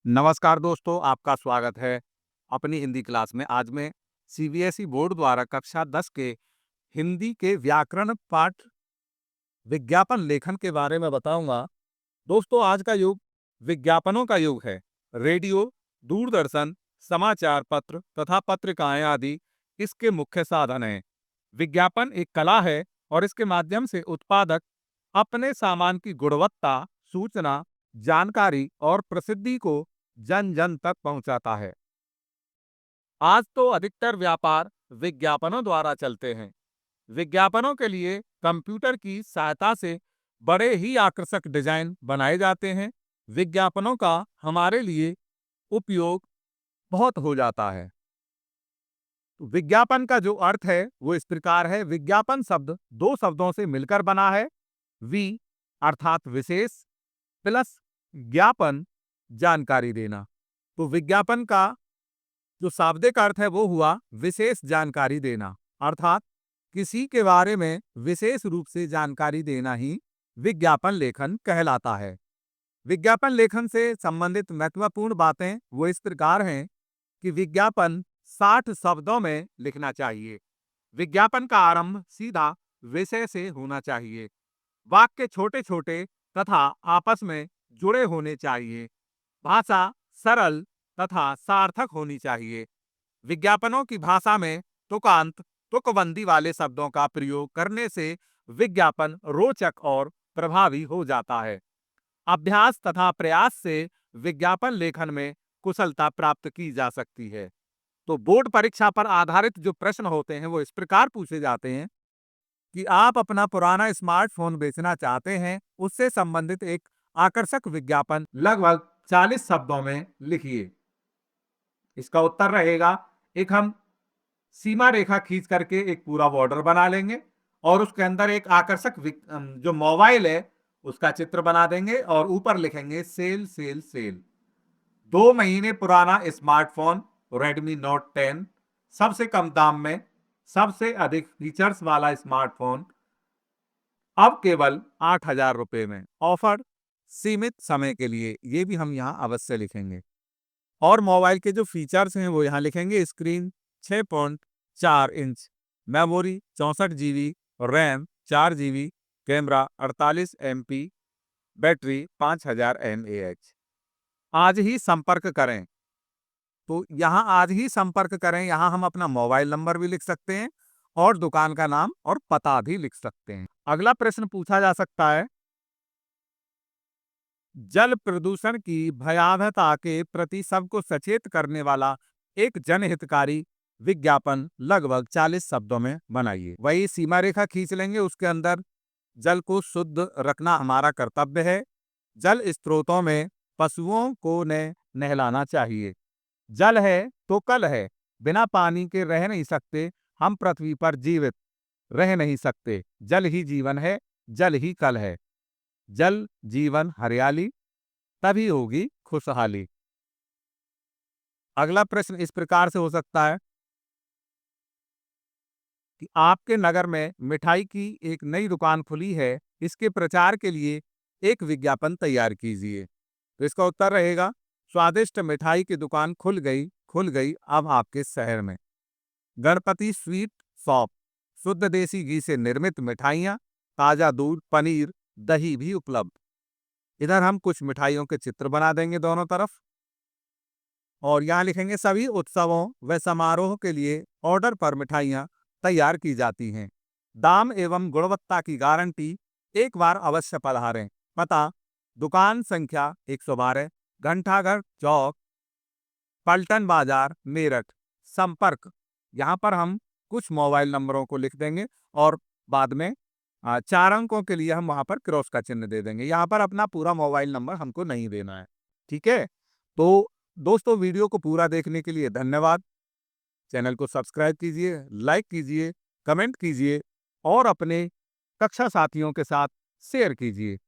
नमस्कार दोस्तों, आपका स्वागत है अपनी हिंदी क्लास में। आज मैं सीबीएसई बोर्ड द्वारा कक्षा 10 के हिंदी के व्याकरण पाठ विज्ञापन लेखन के बारे में बताऊंगा। दोस्तों, आज का युग विज्ञापनों का युग है। रेडियो, दूरदर्शन, समाचार पत्र तथा पत्रिकाएं आदि इसके मुख्य साधन हैं। विज्ञापन एक कला है और इसके माध्यम से उत्पादक अपने सामान की गुणवत्ता, सूचना, जानकारी और प्रसिद्धि को जन जन तक पहुंचाता है। आज तो अधिकतर व्यापार विज्ञापनों द्वारा चलते हैं। विज्ञापनों के लिए कंप्यूटर की सहायता से बड़े ही आकर्षक डिजाइन बनाए जाते हैं। विज्ञापनों का हमारे लिए उपयोग बहुत हो जाता है। विज्ञापन का जो अर्थ है वो इस प्रकार है। विज्ञापन शब्द दो शब्दों से मिलकर बना है। वि अर्थात विशेष, प्लस ज्ञापन जानकारी देना। तो विज्ञापन का जो शाब्दिक अर्थ है वो हुआ विशेष जानकारी देना, अर्थात किसी के बारे में विशेष रूप से जानकारी देना ही विज्ञापन लेखन कहलाता है। विज्ञापन लेखन से संबंधित महत्वपूर्ण बातें वो इस प्रकार हैं कि विज्ञापन 60 शब्दों में लिखना चाहिए। विज्ञापन का आरंभ सीधा विषय से होना चाहिए। वाक्य छोटे छोटे तथा आपस में जुड़े होने चाहिए। भाषा सरल तथा सार्थक होनी चाहिए। विज्ञापनों की भाषा में तुकांत, तुकबंदी वाले शब्दों का प्रयोग करने से विज्ञापन रोचक और प्रभावी हो जाता है। अभ्यास तथा प्रयास से विज्ञापन लेखन में कुशलता प्राप्त की जा सकती है। तो बोर्ड परीक्षा पर आधारित जो प्रश्न होते हैं वो इस प्रकार पूछे जाते हैं कि आप अपना पुराना स्मार्टफोन बेचना चाहते हैं, उससे संबंधित एक आकर्षक विज्ञापन लगभग 40 शब्दों में लिखिए। इसका उत्तर रहेगा, एक हम सीमा रेखा खींच करके एक पूरा बॉर्डर बना लेंगे और उसके अंदर एक आकर्षक जो मोबाइल है उसका चित्र बना देंगे और ऊपर लिखेंगे सेल सेल सेल। 2 महीने पुराना स्मार्टफोन रेडमी नोट 10, सबसे कम दाम में सबसे अधिक फीचर्स वाला स्मार्टफोन अब केवल 8,000 रुपए में। ऑफर सीमित समय के लिए, ये भी हम यहाँ अवश्य लिखेंगे। और मोबाइल के जो फीचर्स हैं वो यहाँ लिखेंगे। Screen 6.4 inch, memory 64 GB, RAM 4 GB, camera 48 MP, battery 5000 mAh। आज ही संपर्क करें। तो यहाँ आज ही संपर्क करें, यहाँ हम अपना मोबाइल नंबर भी लिख सकते हैं और दुकान का नाम और पता भी लिख सकते हैं। अगला प्रश्न पूछा जा सकता है, जल प्रदूषण की भयावहता के प्रति सबको सचेत करने वाला एक जनहितकारी विज्ञापन लगभग 40 शब्दों में बनाइए। वही सीमा रेखा खींच लेंगे, उसके अंदर जल को शुद्ध रखना हमारा कर्तव्य है। जल स्रोतों में पशुओं को नहलाना चाहिए। जल है तो कल है, बिना पानी के रह नहीं सकते। हम पृथ्वी पर जीवित रह नहीं सकते। जल ही जीवन है, जल ही कल है। जल जीवन हरियाली, तभी होगी खुशहाली। अगला प्रश्न इस प्रकार से हो सकता है कि आपके नगर में मिठाई की एक नई दुकान खुली है, इसके प्रचार के लिए एक विज्ञापन तैयार कीजिए। तो इसका उत्तर रहेगा, स्वादिष्ट मिठाई की दुकान खुल गई अब आपके शहर में। गणपति स्वीट शॉप, शुद्ध देसी घी से निर्मित मिठाइयाँ, ताजा दूध, पनीर, दही भी उपलब्ध। इधर हम कुछ मिठाइयों के चित्र बना देंगे दोनों तरफ और यहाँ लिखेंगे, सभी उत्सवों व समारोह के लिए ऑर्डर पर मिठाइयाँ तैयार की जाती हैं। दाम एवं गुणवत्ता की गारंटी, एक बार अवश्य पधारें। पता, दुकान संख्या 112, घंटाघर चौक, पलटन बाजार, मेरठ। संपर्क, यहाँ पर हम कुछ मोबाइल नंबरों को लिख देंगे और बाद में 4 अंकों के लिए हम वहाँ पर क्रॉस का चिन्ह दे देंगे। यहाँ पर अपना पूरा मोबाइल नंबर हमको नहीं देना है। ठीक है, तो दोस्तों, वीडियो को पूरा देखने के लिए धन्यवाद। चैनल को सब्सक्राइब कीजिए, लाइक कीजिए, कमेंट कीजिए और अपने कक्षा साथियों के साथ शेयर कीजिए।